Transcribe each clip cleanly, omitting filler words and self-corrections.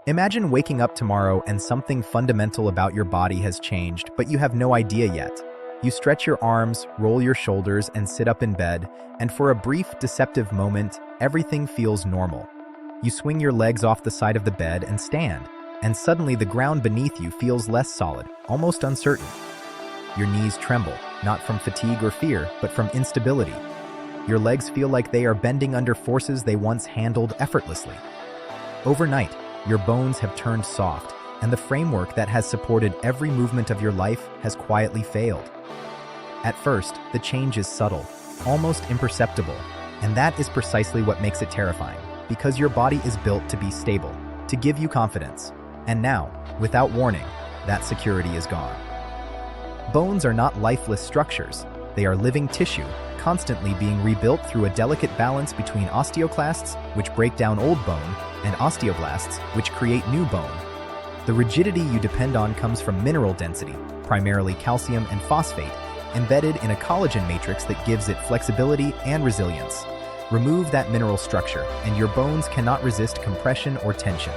Imagine waking up tomorrow and something fundamental about your body has changed, but you have no idea yet. You stretch your arms, roll your shoulders, and sit up in bed, and for a brief, deceptive moment, everything feels normal. You swing your legs off the side of the bed and stand, and suddenly the ground beneath you feels less solid, almost uncertain. Your knees tremble, not from fatigue or fear, but from instability. Your legs feel like they are bending under forces they once handled effortlessly. Overnight, your bones have turned soft, and the framework that has supported every movement of your life has quietly failed. At first, the change is subtle, almost imperceptible, and that is precisely what makes it terrifying, because your body is built to be stable, to give you confidence. And now, without warning, that security is gone. Bones are not lifeless structures. They are living tissue, constantly being rebuilt through a delicate balance between osteoclasts, which break down old bone, and osteoblasts, which create new bone. The rigidity you depend on comes from mineral density, primarily calcium and phosphate, embedded in a collagen matrix that gives it flexibility and resilience. Remove that mineral structure, and your bones cannot resist compression or tension.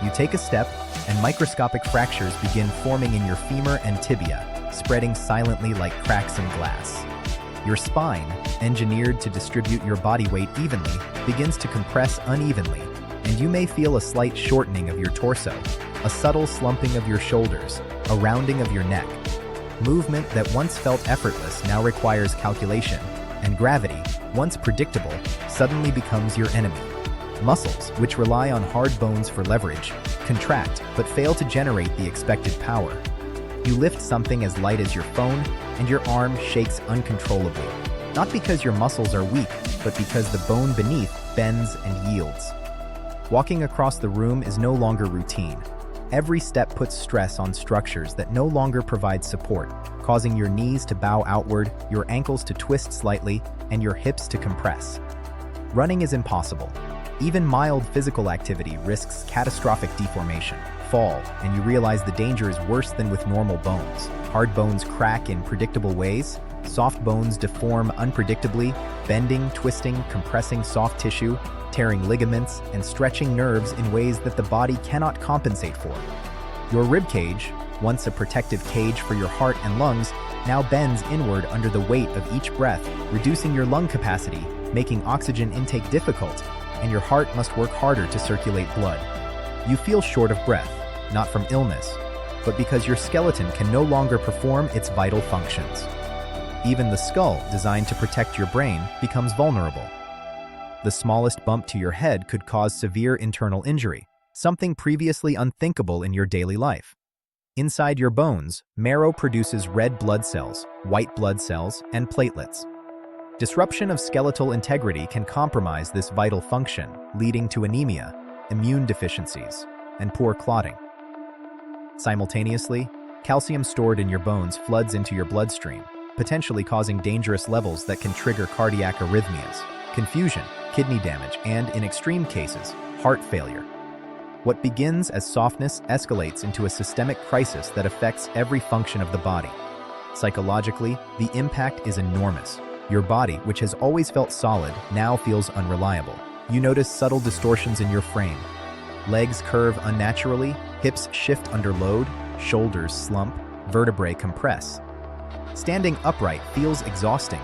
You take a step, and microscopic fractures begin forming in your femur and tibia, spreading silently like cracks in glass. Your spine, engineered to distribute your body weight evenly, begins to compress unevenly, and you may feel a slight shortening of your torso, a subtle slumping of your shoulders, a rounding of your neck. Movement that once felt effortless now requires calculation, and gravity, once predictable, suddenly becomes your enemy. Muscles, which rely on hard bones for leverage, contract but fail to generate the expected power. You lift something as light as your phone, and your arm shakes uncontrollably, not because your muscles are weak, but because the bone beneath bends and yields. Walking across the room is no longer routine. Every step puts stress on structures that no longer provide support, causing your knees to bow outward, your ankles to twist slightly, and your hips to compress. Running is impossible. Even mild physical activity risks catastrophic deformation, fall, and you realize the danger is worse than with normal bones. Hard bones crack in predictable ways, soft bones deform unpredictably, bending, twisting, compressing soft tissue, tearing ligaments, and stretching nerves in ways that the body cannot compensate for. Your rib cage, once a protective cage for your heart and lungs, now bends inward under the weight of each breath, reducing your lung capacity, making oxygen intake difficult, and your heart must work harder to circulate blood. You feel short of breath, not from illness, but because your skeleton can no longer perform its vital functions. Even the skull, designed to protect your brain, becomes vulnerable. The smallest bump to your head could cause severe internal injury, something previously unthinkable in your daily life. Inside your bones, marrow produces red blood cells, white blood cells, and platelets. Disruption of skeletal integrity can compromise this vital function, leading to anemia, immune deficiencies, and poor clotting. Simultaneously, calcium stored in your bones floods into your bloodstream, potentially causing dangerous levels that can trigger cardiac arrhythmias, confusion, kidney damage, and, in extreme cases, heart failure. What begins as softness escalates into a systemic crisis that affects every function of the body. Psychologically, the impact is enormous. Your body, which has always felt solid, now feels unreliable. You notice subtle distortions in your frame. Legs curve unnaturally, hips shift under load, shoulders slump, vertebrae compress. Standing upright feels exhausting.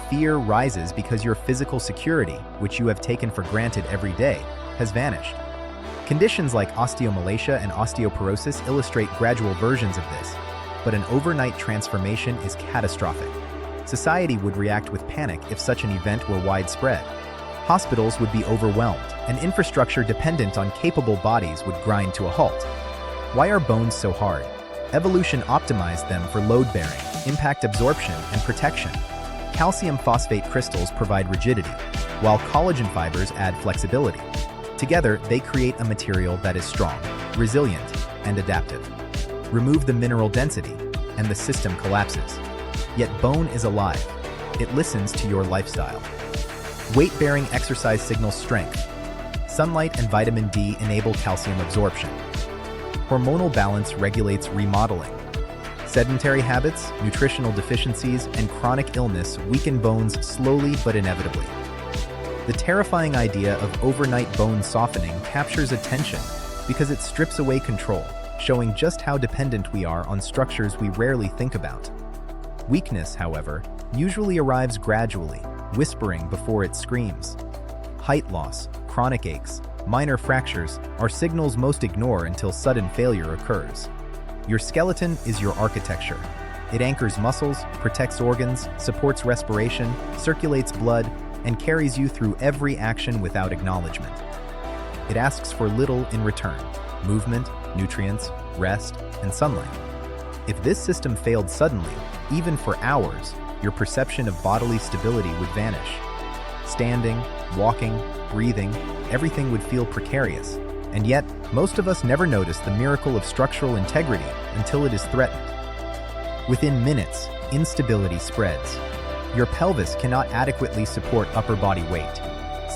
Fear rises because your physical security, which you have taken for granted every day, has vanished. Conditions like osteomalacia and osteoporosis illustrate gradual versions of this, but an overnight transformation is catastrophic. Society would react with panic if such an event were widespread. Hospitals would be overwhelmed, and infrastructure dependent on capable bodies would grind to a halt. Why are bones so hard? Evolution optimized them for load-bearing, impact absorption, and protection. Calcium phosphate crystals provide rigidity, while collagen fibers add flexibility. Together, they create a material that is strong, resilient, and adaptive. Remove the mineral density, and the system collapses. Yet bone is alive. It listens to your lifestyle. Weight-bearing exercise signals strength. Sunlight and vitamin D enable calcium absorption. Hormonal balance regulates remodeling. Sedentary habits, nutritional deficiencies, and chronic illness weaken bones slowly but inevitably. The terrifying idea of overnight bone softening captures attention, because it strips away control, showing just how dependent we are on structures we rarely think about. Weakness, however, usually arrives gradually, whispering before it screams. Height loss, chronic aches, minor fractures are signals most ignore until sudden failure occurs. Your skeleton is your architecture. It anchors muscles, protects organs, supports respiration, circulates blood, and carries you through every action without acknowledgement. It asks for little in return: movement, nutrients, rest, and sunlight. If this system failed suddenly, even for hours, your perception of bodily stability would vanish. Standing, walking, breathing, everything would feel precarious. And yet, most of us never notice the miracle of structural integrity until it is threatened. Within minutes, instability spreads. Your pelvis cannot adequately support upper body weight.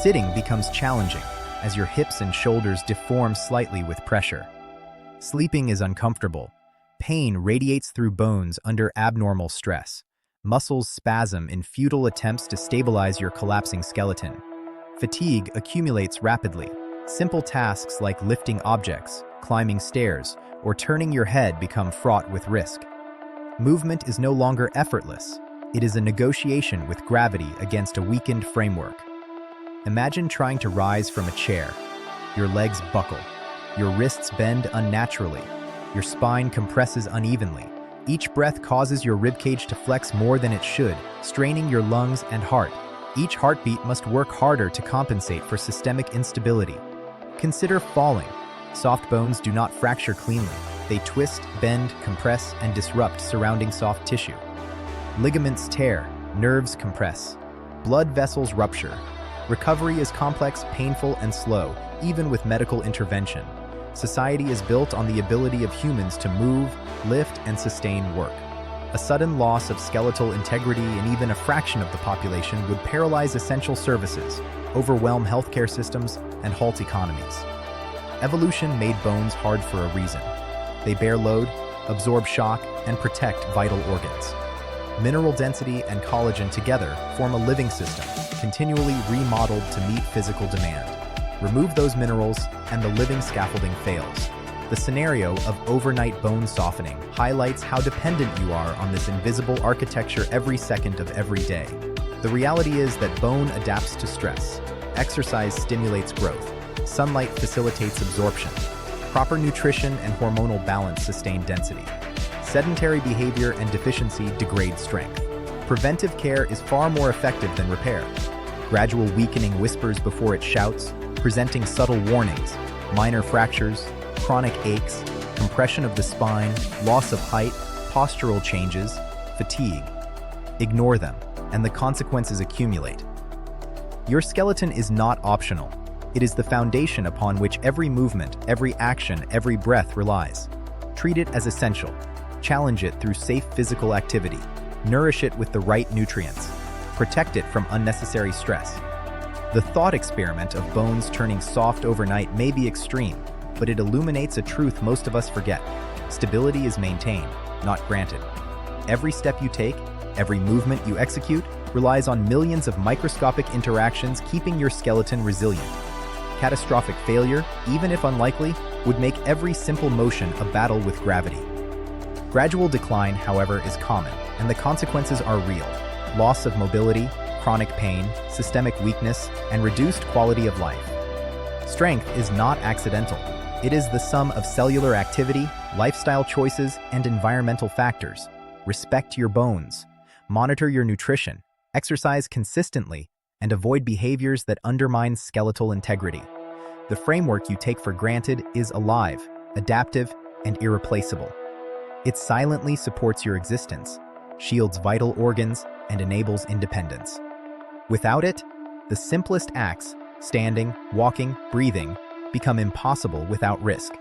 Sitting becomes challenging as your hips and shoulders deform slightly with pressure. Sleeping is uncomfortable. Pain radiates through bones under abnormal stress. Muscles spasm in futile attempts to stabilize your collapsing skeleton. Fatigue accumulates rapidly. Simple tasks like lifting objects, climbing stairs, or turning your head become fraught with risk. Movement is no longer effortless. It is a negotiation with gravity against a weakened framework. Imagine trying to rise from a chair. Your legs buckle. Your wrists bend unnaturally. Your spine compresses unevenly. Each breath causes your ribcage to flex more than it should, straining your lungs and heart. Each heartbeat must work harder to compensate for systemic instability. Consider falling. Soft bones do not fracture cleanly. They twist, bend, compress, and disrupt surrounding soft tissue. Ligaments tear, nerves compress, blood vessels rupture. Recovery is complex, painful, and slow, even with medical intervention. Society is built on the ability of humans to move, lift, and sustain work. A sudden loss of skeletal integrity in even a fraction of the population would paralyze essential services, overwhelm healthcare systems, and halt economies. Evolution made bones hard for a reason. They bear load, absorb shock, and protect vital organs. Mineral density and collagen together form a living system, continually remodeled to meet physical demand. Remove those minerals, and the living scaffolding fails. The scenario of overnight bone softening highlights how dependent you are on this invisible architecture every second of every day. The reality is that bone adapts to stress. Exercise stimulates growth. Sunlight facilitates absorption. Proper nutrition and hormonal balance sustain density. Sedentary behavior and deficiency degrade strength. Preventive care is far more effective than repair. Gradual weakening whispers before it shouts, presenting subtle warnings: minor fractures, chronic aches, compression of the spine, loss of height, postural changes, fatigue. Ignore them, and the consequences accumulate. Your skeleton is not optional. It is the foundation upon which every movement, every action, every breath relies. Treat it as essential. Challenge it through safe physical activity. Nourish it with the right nutrients. Protect it from unnecessary stress. The thought experiment of bones turning soft overnight may be extreme, but it illuminates a truth most of us forget. Stability is maintained, not granted. Every step you take, every movement you execute, relies on millions of microscopic interactions keeping your skeleton resilient. Catastrophic failure, even if unlikely, would make every simple motion a battle with gravity. Gradual decline, however, is common, and the consequences are real. Loss of mobility, chronic pain, systemic weakness, and reduced quality of life. Strength is not accidental. It is the sum of cellular activity, lifestyle choices, and environmental factors. Respect your bones. Monitor your nutrition. Exercise consistently, and avoid behaviors that undermine skeletal integrity. The framework you take for granted is alive, adaptive, and irreplaceable. It silently supports your existence, shields vital organs, and enables independence. Without it, the simplest acts, standing, walking, breathing, become impossible without risk.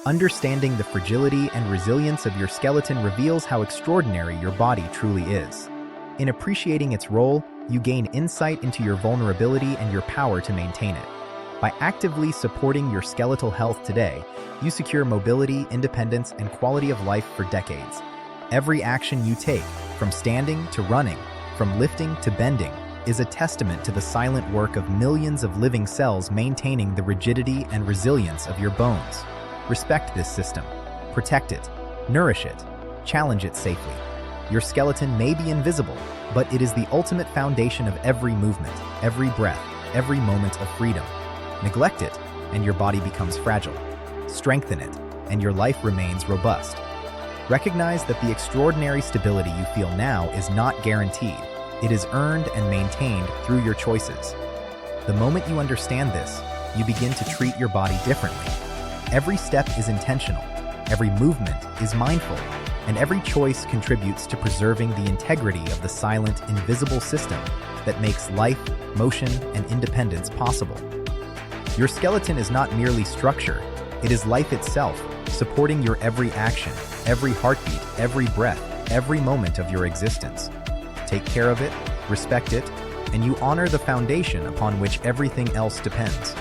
Understanding the fragility and resilience of your skeleton reveals how extraordinary your body truly is. In appreciating its role, you gain insight into your vulnerability and your power to maintain it. By actively supporting your skeletal health today, you secure mobility, independence, and quality of life for decades. Every action you take, from standing to running, from lifting to bending, is a testament to the silent work of millions of living cells maintaining the rigidity and resilience of your bones. Respect this system. Protect it. Nourish it. Challenge it safely. Your skeleton may be invisible, but it is the ultimate foundation of every movement, every breath, every moment of freedom. Neglect it, and your body becomes fragile. Strengthen it, and your life remains robust. Recognize that the extraordinary stability you feel now is not guaranteed. It is earned and maintained through your choices. The moment you understand this, you begin to treat your body differently. Every step is intentional, every movement is mindful, and every choice contributes to preserving the integrity of the silent, invisible system that makes life, motion, and independence possible. Your skeleton is not merely structure, it is life itself, supporting your every action, every heartbeat, every breath, every moment of your existence. Take care of it, respect it, and you honor the foundation upon which everything else depends.